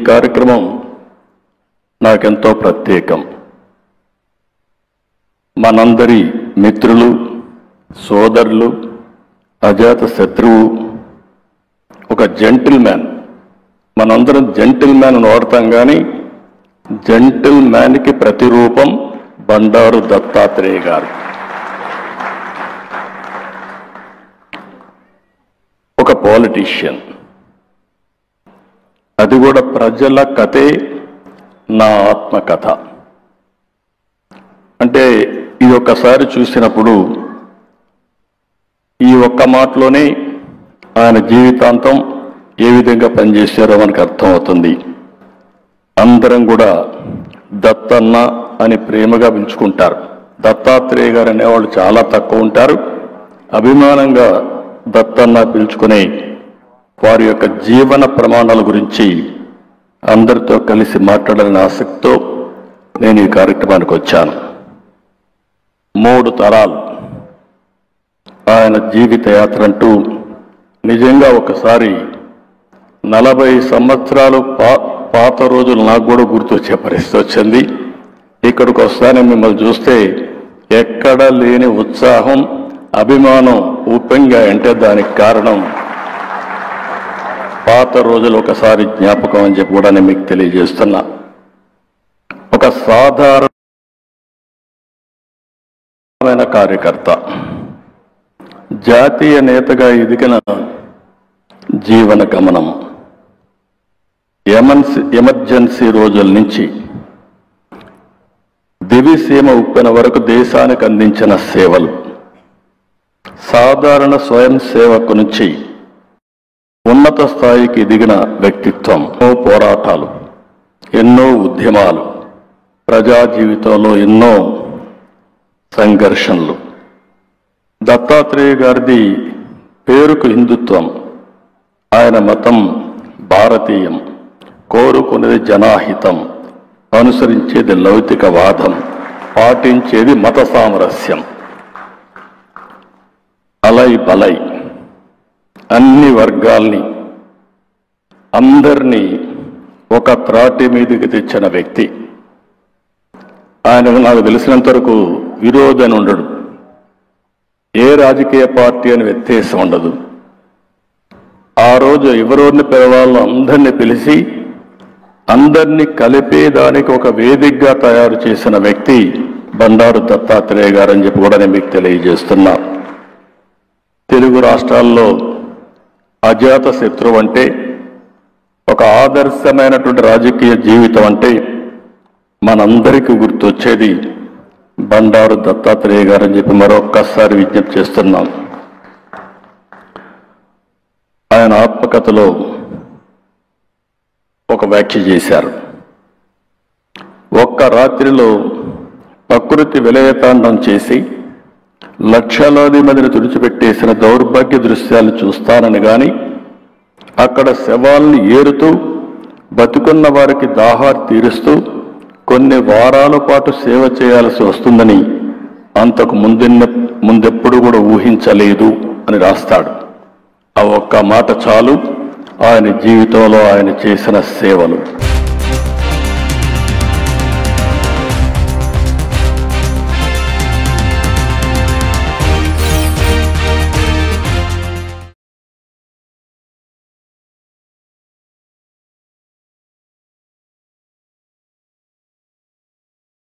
కార్యక్రమం నాకెంతో ప్రత్యేకం. మనందరి మిత్రులు, సోదరులు, అజాత శత్రువు, ఒక జెంటిల్మ్యాన్. మనందరం జెంటిల్మ్యాన్ వాడతాం, కానీ జెంటిల్మ్యాన్కి ప్రతిరూపం బండారు దత్తాత్రేయ గారు. ఒక పాలిటీషియన్, అది కూడా ప్రజల కథే నా ఆత్మకథ. అంటే ఇది ఒక్కసారి చూసినప్పుడు ఈ ఒక్క మాటలోనే ఆయన జీవితాంతం ఏ విధంగా పనిచేశారో మనకు అర్థమవుతుంది. అందరం కూడా దత్తన్న అని ప్రేమగా పిలుచుకుంటారు. దత్తాత్రేయ గారు అనేవాళ్ళు చాలా తక్కువ ఉంటారు. అభిమానంగా దత్తన్న పిలుచుకునే వారి యొక్క జీవన ప్రమాణాల గురించి అందరితో కలిసి మాట్లాడాలని ఆసక్తితో నేను ఈ కార్యక్రమానికి వచ్చాను. 3 తరాలు ఆయన జీవిత యాత్ర అంటూ నిజంగా ఒకసారి 40 సంవత్సరాలు పాత రోజులు నాకు కూడా గుర్తొచ్చే పరిస్థితి వచ్చింది. ఇక్కడికి వస్తానే మిమ్మల్ని చూస్తే ఎక్కడ లేని ఉత్సాహం, అభిమానం ఊపంగా అంటే దానికి కారణం పాత రోజులు ఒకసారి జ్ఞాపకం అని చెప్పి కూడా నేను మీకు తెలియజేస్తున్నా. ఒక సాధారణమైన కార్యకర్త, జాతీయ నేతగా ఎదిగిన జీవన గమనం, ఎమర్జెన్సీ రోజుల నుంచి దివిసీమ ఉప్పెన వరకు దేశానికి అందించిన సేవలు, సాధారణ స్వయం సేవకు నుంచి ఉన్నత స్థాయికి ఎదిగిన వ్యక్తిత్వం, ఎన్నో పోరాటాలు, ఎన్నో ఉద్యమాలు, ప్రజా జీవితంలో ఎన్నో సంఘర్షణలు. దత్తాత్రేయ గారిది పేరుకు హిందుత్వం, ఆయన మతం భారతీయం, కోరుకునేది జనాహితం, అనుసరించేది లౌకికవాదం, పాటించేది మత సామరస్యం. అలై బలై అన్ని వర్గాల్ని, అందరినీ ఒక త్రాటి మీదకి తెచ్చిన వ్యక్తి. ఆయన నాకు తెలిసినంత వరకు విరోధం ఉండడు, ఏ రాజకీయ పార్టీ అని వ్యత్యాసం ఉండదు. ఆ రోజు ఎవరోని పిలవాళ్ళో అందరినీ పిలిచి అందరినీ కలిపేదానికి ఒక వేదికగా తయారు చేసిన వ్యక్తి బండారు దత్తాత్రేయ గారు అని చెప్పి కూడా నేను మీకు తెలియజేస్తున్నా. తెలుగు రాష్ట్రాల్లో అజాత శత్రువు అంటే, ఒక ఆదర్శమైనటువంటి రాజకీయ జీవితం అంటే మనందరికీ గుర్తొచ్చేది బండారు దత్తాత్రేయ గారు అని చెప్పి మరొక్కసారి విజ్ఞప్తి చేస్తున్నాం. ఆయన ఆత్మకథలో ఒక వ్యాఖ్య చేశారు. ఒక్క రాత్రిలో ప్రకృతి విలయతాండం చేసి లక్షలాది మందిని తుడిచిపెట్టేసిన దౌర్భాగ్య దృశ్యాలు చూస్తానని గాని, అక్కడ శవాల్ని ఏరుతూ బతుకున్న వారికి దాహాలు తీరుస్తూ కొన్ని వారాల పాటు సేవ చేయాల్సి వస్తుందని అంతకు ముందెప్పుడు కూడా ఊహించలేదు అని రాస్తాడు. ఆ ఒక్క మాట చాలు ఆయన జీవితంలో ఆయన చేసిన సేవలు.